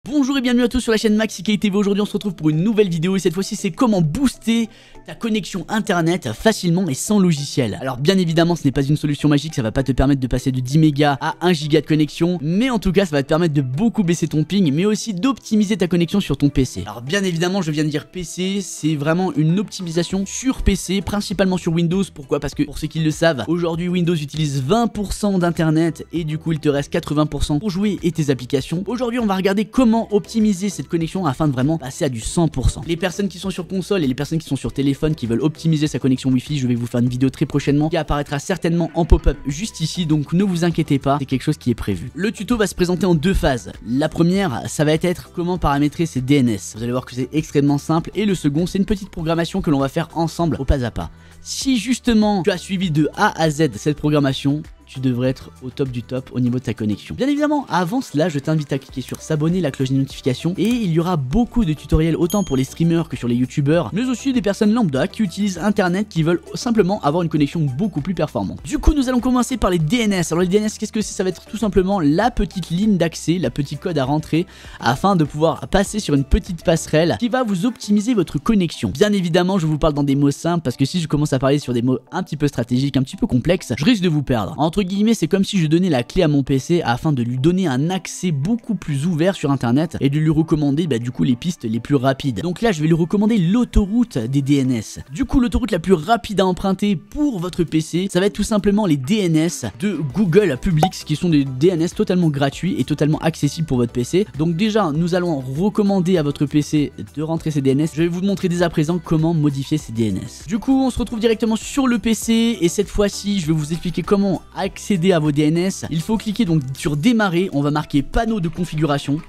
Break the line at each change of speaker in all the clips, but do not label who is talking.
Bonjour et bienvenue à tous sur la chaîne MaxiKTV. Aujourd'hui on se retrouve pour une nouvelle vidéo et cette fois-ci c'est comment booster ta connexion internet facilement et sans logiciel. Alors bien évidemment ce n'est pas une solution magique, ça va pas te permettre de passer de 10 mégas à 1 giga de connexion, mais en tout cas ça va te permettre de beaucoup baisser ton ping, mais aussi d'optimiser ta connexion sur ton PC. Alors bien évidemment je viens de dire PC, c'est vraiment une optimisation sur PC, principalement sur Windows. Pourquoi? Parce que pour ceux qui le savent, aujourd'hui Windows utilise 20% d'internet et du coup il te reste 80% pour jouer et tes applications. Aujourd'hui on va regarder comment optimiser cette connexion afin de vraiment passer à du 100%. Les personnes qui sont sur console et les personnes qui sont sur téléphone qui veulent optimiser sa connexion Wi-Fi, je vais vous faire une vidéo très prochainement qui apparaîtra certainement en pop-up juste ici, donc ne vous inquiétez pas, c'est quelque chose qui est prévu. Le tuto va se présenter en deux phases. La première, ça va être comment paramétrer ses DNS. Vous allez voir que c'est extrêmement simple, et le second, c'est une petite programmation que l'on va faire ensemble au pas à pas. Si justement tu as suivi de A à Z cette programmation, tu devrais être au top du top au niveau de ta connexion. Bien évidemment, avant cela, je t'invite à cliquer sur s'abonner, la cloche des notifications, et il y aura beaucoup de tutoriels autant pour les streamers que sur les youtubeurs, mais aussi des personnes lambda qui utilisent internet, qui veulent simplement avoir une connexion beaucoup plus performante. Du coup, nous allons commencer par les DNS. Alors les DNS, qu'est-ce que c'est? Ça va être tout simplement la petite ligne d'accès, la petite code à rentrer, afin de pouvoir passer sur une petite passerelle qui va vous optimiser votre connexion. Bien évidemment, je vous parle dans des mots simples, parce que si je commence à parler sur des mots un petit peu stratégiques, un petit peu complexes, je risque de vous perdre. Entre guillemets, c'est comme si je donnais la clé à mon PC afin de lui donner un accès beaucoup plus ouvert sur internet et de lui recommander du coup les pistes les plus rapides. Donc là je vais lui recommander l'autoroute des DNS. Du coup l'autoroute la plus rapide à emprunter pour votre PC, ça va être tout simplement les DNS de Google Publics, qui sont des DNS totalement gratuits et totalement accessibles pour votre PC. Donc déjà nous allons recommander à votre PC de rentrer ces DNS. Je vais vous montrer dès à présent comment modifier ces DNS. Du coup on se retrouve directement sur le PC et cette fois-ci je vais vous expliquer comment accéder à vos DNS. Il faut cliquer donc sur démarrer, on va marquer panneau de configuration.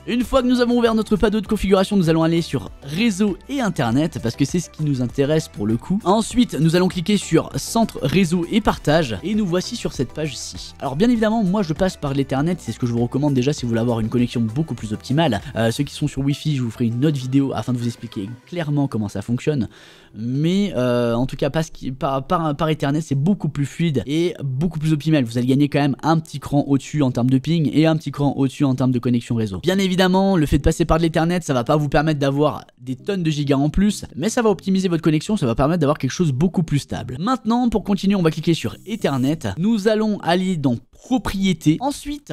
Une fois que nous avons ouvert notre panneau de configuration, nous allons aller sur réseau et internet parce que c'est ce qui nous intéresse pour le coup. Ensuite, nous allons cliquer sur centre réseau et partage et nous voici sur cette page-ci. Alors bien évidemment, moi je passe par l'Ethernet, c'est ce que je vous recommande déjà si vous voulez avoir une connexion beaucoup plus optimale. Ceux qui sont sur Wi-Fi, je vous ferai une autre vidéo afin de vous expliquer clairement comment ça fonctionne. Mais en tout cas, par Ethernet, c'est beaucoup plus fluide et beaucoup plus optimal. Vous allez gagner quand même un petit cran au-dessus en termes de ping et un petit cran au-dessus en termes de connexion réseau. Bien évidemment, le fait de passer par de l'Ethernet, ça va pas vous permettre d'avoir des tonnes de gigas en plus, mais ça va optimiser votre connexion, ça va permettre d'avoir quelque chose de beaucoup plus stable. Maintenant, pour continuer, on va cliquer sur Ethernet. Nous allons aller dans Propriétés. Ensuite,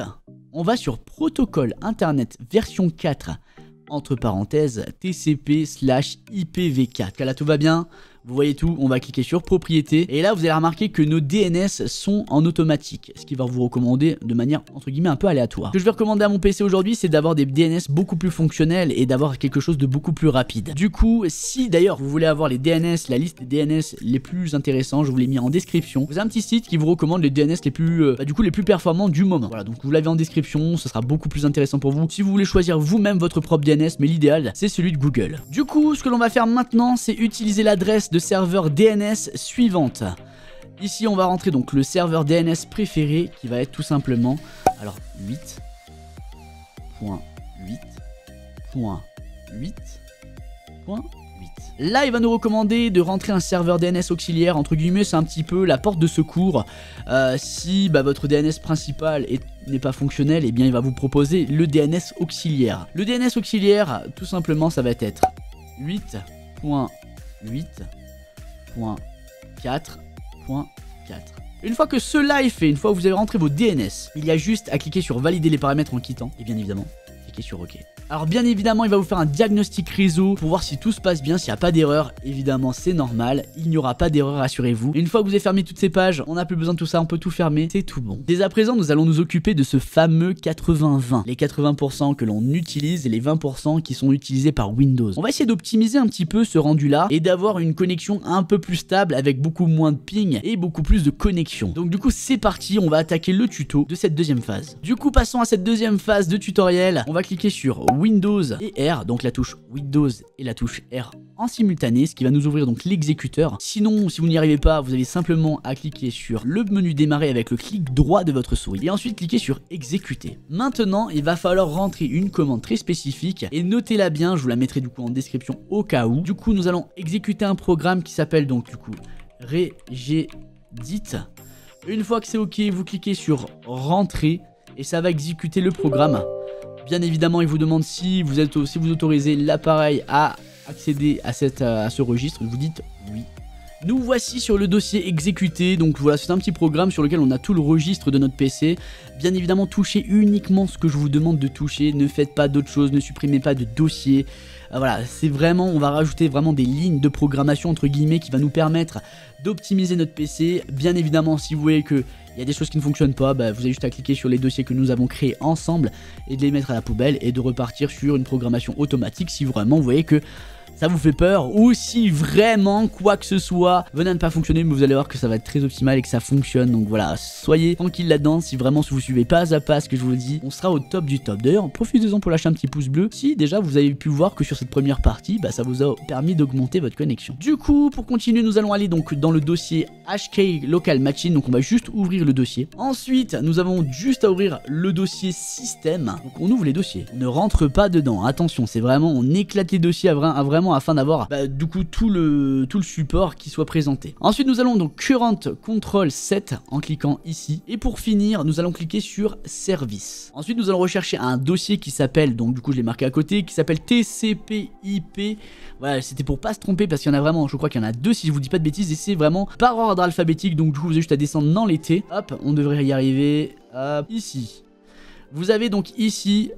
on va sur Protocole Internet version 4. Entre parenthèses TCP/IPv4. Là tout va bien, vous voyez tout, on va cliquer sur propriété et là vous allez remarquer que nos DNS sont en automatique, ce qui va vous recommander de manière entre guillemets un peu aléatoire. Ce que je vais recommander à mon PC aujourd'hui, c'est d'avoir des DNS beaucoup plus fonctionnels et d'avoir quelque chose de beaucoup plus rapide. Du coup, si d'ailleurs vous voulez avoir les DNS, la liste des DNS les plus intéressants, je vous l'ai mis en description. Vous avez un petit site qui vous recommande les DNS les plus les plus performants du moment. Voilà, donc vous l'avez en description, ce sera beaucoup plus intéressant pour vous si vous voulez choisir vous-même votre propre DNS, mais l'idéal c'est celui de Google. Du coup, ce que l'on va faire maintenant, c'est utiliser l'adresse de serveur DNS suivante. Ici on va rentrer donc le serveur DNS préféré qui va être tout simplement alors 8.8.8.8. Là il va nous recommander de rentrer un serveur DNS auxiliaire, entre guillemets c'est un petit peu la porte de secours. Si votre DNS principal n'est pas fonctionnel, et bien il va vous proposer le DNS auxiliaire. Le DNS auxiliaire tout simplement ça va être 8.8.4.4. Une fois que cela est fait, une fois que vous avez rentré vos DNS, il y a juste à cliquer sur valider les paramètres en quittant et bien évidemment cliquer sur OK. Alors bien évidemment il va vous faire un diagnostic réseau pour voir si tout se passe bien, s'il n'y a pas d'erreur. Évidemment c'est normal, il n'y aura pas d'erreur, rassurez-vous. Une fois que vous avez fermé toutes ces pages, on n'a plus besoin de tout ça, on peut tout fermer, c'est tout bon. Dès à présent nous allons nous occuper de ce fameux 80-20. Les 80% que l'on utilise et les 20% qui sont utilisés par Windows. On va essayer d'optimiser un petit peu ce rendu là et d'avoir une connexion un peu plus stable avec beaucoup moins de ping et beaucoup plus de connexion. Donc du coup c'est parti, on va attaquer le tuto de cette deuxième phase. Du coup passons à cette deuxième phase de tutoriel. On va cliquer sur Windows et R, donc la touche Windows et la touche R en simultané, ce qui va nous ouvrir donc l'exécuteur. Sinon, si vous n'y arrivez pas, vous avez simplement à cliquer sur le menu démarrer avec le clic droit de votre souris et ensuite cliquer sur exécuter. Maintenant, il va falloir rentrer une commande très spécifique et notez-la bien, je vous la mettrai du coup en description au cas où. Du coup, nous allons exécuter un programme qui s'appelle donc du coup regedit. Une fois que c'est OK, vous cliquez sur rentrer et ça va exécuter le programme. Bien évidemment, il vous demande si vous autorisez l'appareil à accéder à ce registre. Vous dites oui. Nous voici sur le dossier exécuté, donc voilà, c'est un petit programme sur lequel on a tout le registre de notre PC. Bien évidemment, touchez uniquement ce que je vous demande de toucher, ne faites pas d'autres choses, ne supprimez pas de dossier. Voilà, c'est vraiment, on va rajouter vraiment des lignes de programmation entre guillemets qui va nous permettre d'optimiser notre PC. Bien évidemment, si vous voyez que il y a des choses qui ne fonctionnent pas, vous avez juste à cliquer sur les dossiers que nous avons créés ensemble et de les mettre à la poubelle et de repartir sur une programmation automatique si vraiment vous voyez que ça vous fait peur ou si vraiment quoi que ce soit venait à ne pas fonctionner, mais vous allez voir que ça va être très optimal et que ça fonctionne. Donc voilà, soyez tranquille là-dedans. Si vraiment vous suivez pas à pas ce que je vous dis, on sera au top du top. D'ailleurs, profitez-en pour lâcher un petit pouce bleu si déjà vous avez pu voir que sur cette première partie, ça vous a permis d'augmenter votre connexion. Du coup, pour continuer, nous allons aller donc dans le dossier HK Local Machine. Donc on va juste ouvrir le dossier. Ensuite, nous avons juste à ouvrir le dossier système. Donc on ouvre les dossiers. On ne rentre pas dedans. Attention, c'est vraiment, on éclate les dossiers à vraiment afin d'avoir du coup tout le support qui soit présenté. Ensuite nous allons donc Current Control 7 en cliquant ici et pour finir nous allons cliquer sur Service. Ensuite nous allons rechercher un dossier qui s'appelle, donc du coup je l'ai marqué à côté, qui s'appelle TCP/IP. Voilà, c'était pour pas se tromper parce qu'il y en a vraiment, je crois qu'il y en a deux si je vous dis pas de bêtises et c'est vraiment par ordre alphabétique, donc du coup vous avez juste à descendre dans les T. Hop, on devrait y arriver. Hop, ici. Vous avez donc ici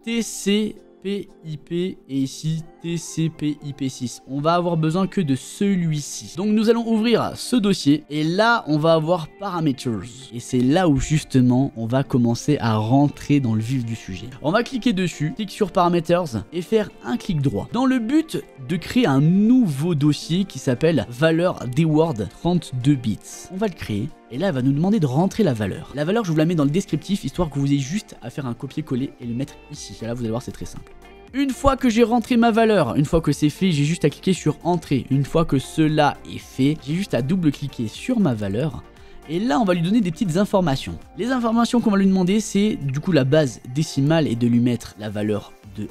TCP/IP et ici TCP/IP6. On va avoir besoin que de celui-ci. Donc nous allons ouvrir ce dossier et là on va avoir Parameters. Et c'est là où justement on va commencer à rentrer dans le vif du sujet. On va cliquer dessus, clique sur Parameters et faire un clic droit. Dans le but de créer un nouveau dossier qui s'appelle valeur dword 32 bits. On va le créer. Et là, elle va nous demander de rentrer la valeur. La valeur, je vous la mets dans le descriptif, histoire que vous ayez juste à faire un copier-coller et le mettre ici. Et là, vous allez voir, c'est très simple. Une fois que j'ai rentré ma valeur, une fois que c'est fait, j'ai juste à cliquer sur Entrée. Une fois que cela est fait, j'ai juste à double-cliquer sur ma valeur. Et là, on va lui donner des petites informations. Les informations qu'on va lui demander, c'est du coup la base décimale et de lui mettre la valeur de 1.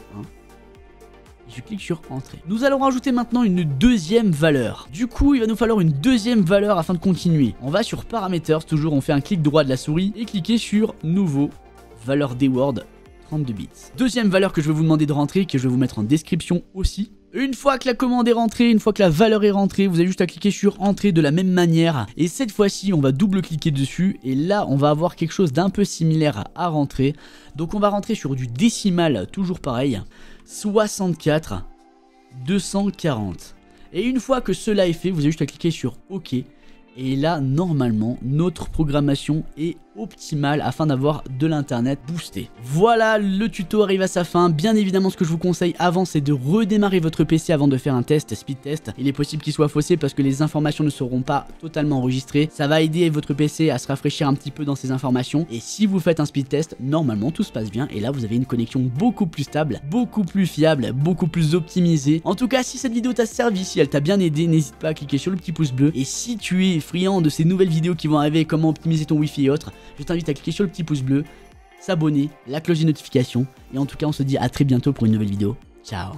Je clique sur Entrée. Nous allons rajouter maintenant une deuxième valeur. Du coup, il va nous falloir une deuxième valeur afin de continuer. On va sur Parameters, toujours on fait un clic droit de la souris et cliquer sur Nouveau, valeur dword 32 bits. Deuxième valeur que je vais vous demander de rentrer, que je vais vous mettre en description aussi. Une fois que la commande est rentrée, une fois que la valeur est rentrée, vous avez juste à cliquer sur Entrée de la même manière. Et cette fois-ci, on va double-cliquer dessus. Et là, on va avoir quelque chose d'un peu similaire à rentrer. Donc on va rentrer sur du décimal, toujours pareil. 64 240. Et une fois que cela est fait, vous avez juste à cliquer sur OK. Et là, normalement, notre programmation est optimale afin d'avoir de l'internet boosté. Voilà, le tuto arrive à sa fin. Bien évidemment, ce que je vous conseille avant, c'est de redémarrer votre PC avant de faire un test, speed test. Il est possible qu'il soit faussé parce que les informations ne seront pas totalement enregistrées. Ça va aider votre PC à se rafraîchir un petit peu dans ses informations. Et si vous faites un speed test, normalement, tout se passe bien. Et là, vous avez une connexion beaucoup plus stable, beaucoup plus fiable, beaucoup plus optimisée. En tout cas, si cette vidéo t'a servi, si elle t'a bien aidé, n'hésite pas à cliquer sur le petit pouce bleu. Et si tu es friand de ces nouvelles vidéos qui vont arriver, comment optimiser ton Wi-Fi et autres, je t'invite à cliquer sur le petit pouce bleu, s'abonner, la cloche de notification. Et en tout cas, on se dit à très bientôt pour une nouvelle vidéo. Ciao.